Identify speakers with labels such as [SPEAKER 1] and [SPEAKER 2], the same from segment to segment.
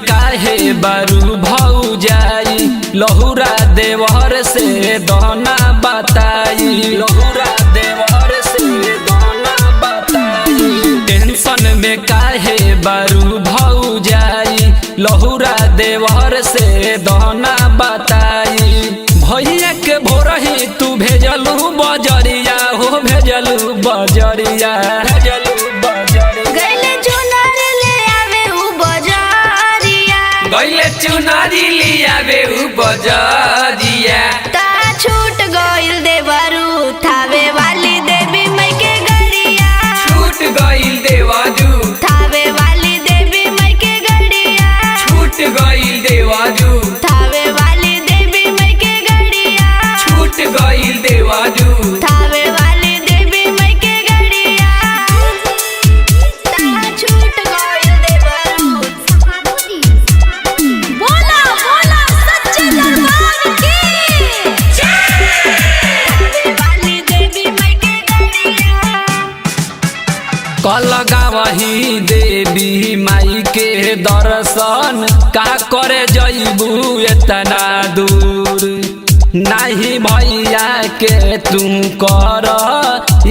[SPEAKER 1] काहे बारू भौजाई लहुरा देवर से दोना बताई लहुरा देवर से दोना बताई टेंशन में काहे बारू भौजाई लहुरा देवर से दोना बताई भैया के भोरही तू भेजलू बजरिया हो भेजलू बजरिया
[SPEAKER 2] गइले चुनारी लियावे उ बजरिया
[SPEAKER 3] ता छूट गइल देवरू थावे वाली देवी मई के गड़िया
[SPEAKER 2] छूट गइल देवाजू
[SPEAKER 3] थावे वाली देवी मई के गड़िया
[SPEAKER 2] छूट गइल देवाजू
[SPEAKER 3] थावे वाली देवी मई के गड़िया
[SPEAKER 2] छूट गइल देवाजू
[SPEAKER 3] थावे वाली देवी मई के गड़िया ता छूट गइल देवरू बोला बोला सच्चे दरबार की थावे वाली देवी मई के गड़िया
[SPEAKER 1] कल गावही देवी माई के दर्शन का करे जइबू इतना दूर नहीं भैया के तू कर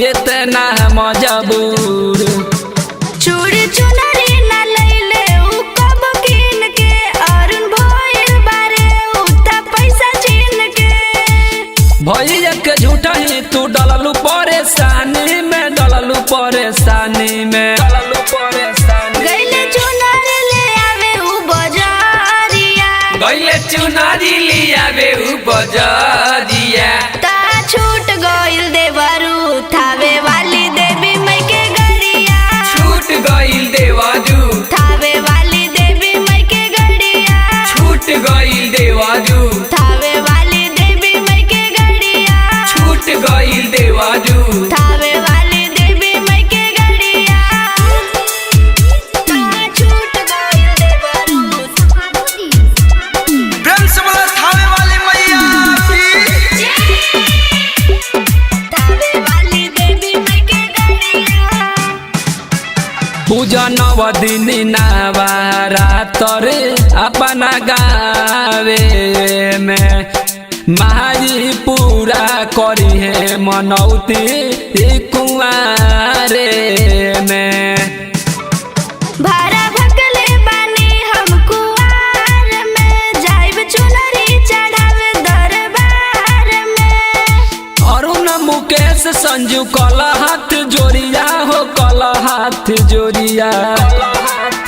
[SPEAKER 1] इतना मजबूर
[SPEAKER 3] चूड़ी चुनरी न लैले उ कब किन के अरुण भइल बारे उ त पैसा छीन के
[SPEAKER 1] भैया के झूठा ही तू डललू परेशानी में डललू परेशानी में
[SPEAKER 3] गइले चुनर ले आवे उ बजारिया
[SPEAKER 2] गइले चुनारी लियावे उ बजरिया
[SPEAKER 3] ता छूट गइल देवरू थावे वाली देवी मई के गड़िया
[SPEAKER 2] छूट गइल देवाजू
[SPEAKER 3] थावे वाली देवी मई के गड़िया
[SPEAKER 2] छूट गइल देवाजू
[SPEAKER 3] थावे वाली देवी मई के गड़िया
[SPEAKER 2] छूट गइल देवाजू
[SPEAKER 3] थावे वाली देवी मई के गड़िया ता छूट गइल देवरू
[SPEAKER 4] प्रेम से बोला थावे वाली मैया की
[SPEAKER 3] थावे वाली देवी मई के गड़िया
[SPEAKER 1] पूजा नव दिन नवरात्रि अपना गावे में मारी पूरा करी है मनौती कुआरे में
[SPEAKER 3] भारा भकले बानी हम कुआर में जाइब चुनरी चढ़ावे दरबार में
[SPEAKER 1] अरुण मुकेश संजू कल हाथ जोड़िया हो कल हाथ जोड़िया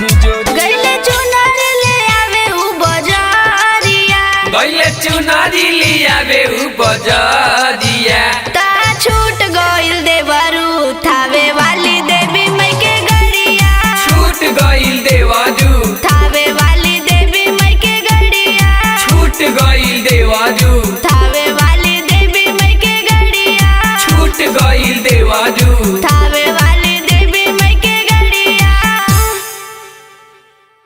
[SPEAKER 3] गइले चुनर ले आवे उ बजारिया
[SPEAKER 2] गइले चुनारी लियावे उ बजरिया
[SPEAKER 3] ता छूट